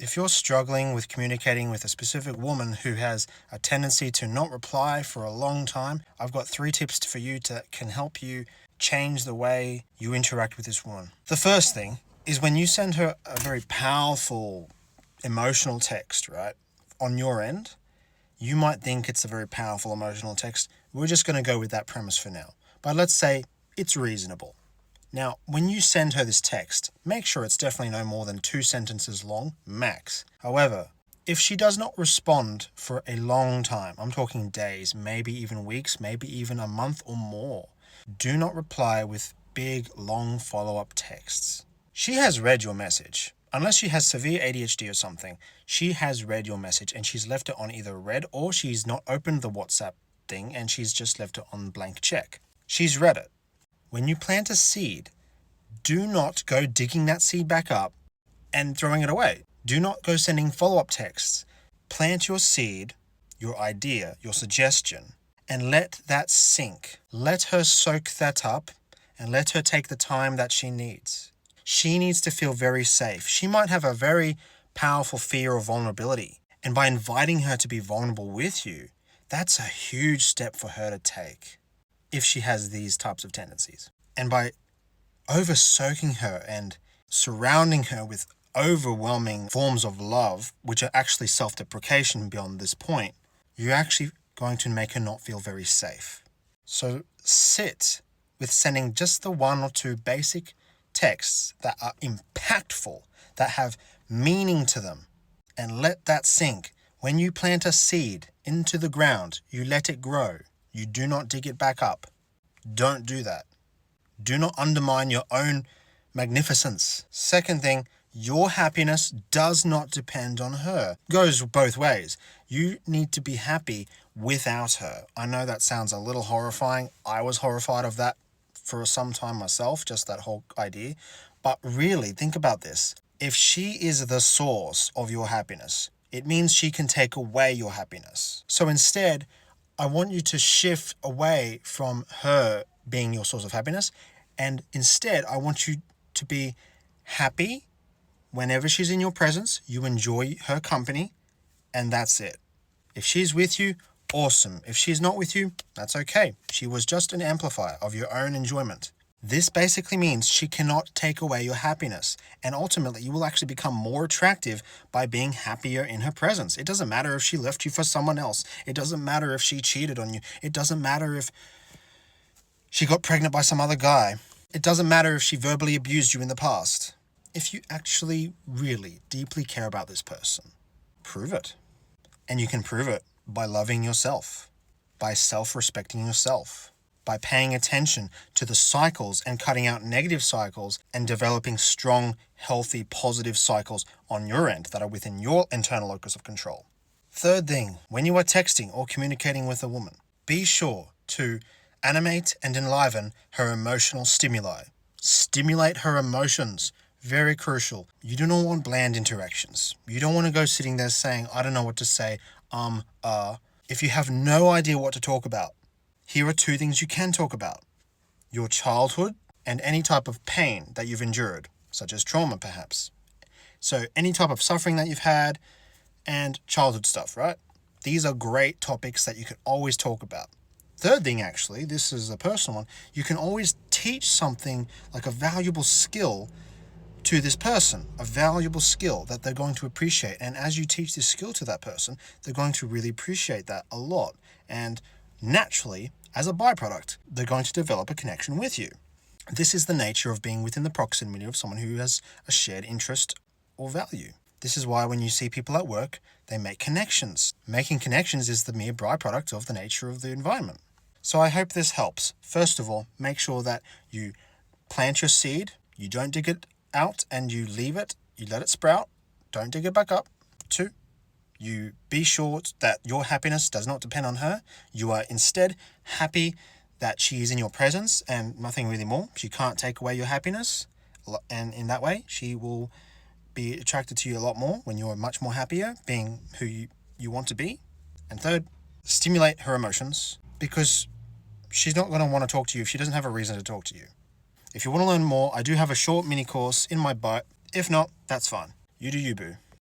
If you're struggling with communicating with a specific woman who has a tendency to not reply for a long time, I've got 3 tips for you that can help you change the way you interact with this woman. The first thing is when you send her a very powerful emotional text, right, on your end, you might think it's a very powerful emotional text. We're just going to go with that premise for now. But let's say it's reasonable. Now, when you send her this text, make sure it's definitely no more than 2 sentences long, max. However, if she does not respond for a long time, I'm talking days, maybe even weeks, maybe even a month or more, do not reply with big, long follow-up texts. She has read your message. Unless she has severe ADHD or something, she has read your message and she's left it on either read or she's not opened the WhatsApp thing and she's just left it on blank check. She's read it. When you plant a seed, do not go digging that seed back up and throwing it away. Do not go sending follow-up texts. Plant your seed, your idea, your suggestion, and let that sink. Let her soak that up and let her take the time that she needs. She needs to feel very safe. She might have a very powerful fear of vulnerability. And by inviting her to be vulnerable with you, that's a huge step for her to take if she has these types of tendencies. And by over-soaking her and surrounding her with overwhelming forms of love, which are actually self-deprecation beyond this point, you're actually going to make her not feel very safe. So sit with sending just the 1 or 2 basic texts that are impactful, that have meaning to them, and let that sink. When you plant a seed into the ground, you let it grow. You do not dig it back up. Don't do that. Do not undermine your own magnificence. Second thing, your happiness does not depend on her. Goes both ways. You need to be happy without her. I know that sounds a little horrifying. I was horrified of that for some time myself, just that whole idea. But really, think about this. If she is the source of your happiness, it means she can take away your happiness. So instead, I want you to shift away from her being your source of happiness, and instead, I want you to be happy whenever she's in your presence. You enjoy her company, and that's it. If she's with you, awesome. If she's not with you, that's okay. She was just an amplifier of your own enjoyment. This basically means she cannot take away your happiness, and ultimately you will actually become more attractive by being happier in her presence. It doesn't matter if she left you for someone else. It doesn't matter if she cheated on you. It doesn't matter if she got pregnant by some other guy. It doesn't matter if she verbally abused you in the past. If you actually really deeply care about this person, prove it. And you can prove it by loving yourself, by self-respecting yourself, by paying attention to the cycles and cutting out negative cycles and developing strong, healthy, positive cycles on your end that are within your internal locus of control. Third thing, when you are texting or communicating with a woman, be sure to animate and enliven her emotional stimuli. Stimulate her emotions. Very crucial. You do not want bland interactions. You don't want to go sitting there saying, I don't know what to say, If you have no idea what to talk about, here are 2 things you can talk about. Your childhood and any type of pain that you've endured, such as trauma perhaps. So any type of suffering that you've had and childhood stuff, right? These are great topics that you can always talk about. Third thing, actually, this is a personal one, you can always teach something like a valuable skill to this person, a valuable skill that they're going to appreciate. And as you teach this skill to that person, they're going to really appreciate that a lot. And naturally, as a byproduct, they're going to develop a connection with you. This is the nature of being within the proximity of someone who has a shared interest or value. This is why when you see people at work, they make connections. Making connections is the mere byproduct of the nature of the environment. So I hope this helps. First of all, make sure that you plant your seed, you don't dig it out and you leave it, you let it sprout, don't dig it back up. 2, you be sure that your happiness does not depend on her. You are instead happy that she is in your presence and nothing really more. She can't take away your happiness, and in that way, she will be attracted to you a lot more when you're much more happier being who you want to be. And third, stimulate her emotions, because she's not going to want to talk to you if she doesn't have a reason to talk to you. If you want to learn more, I do have a short mini course in my bio. If not, that's fine. You do you, boo.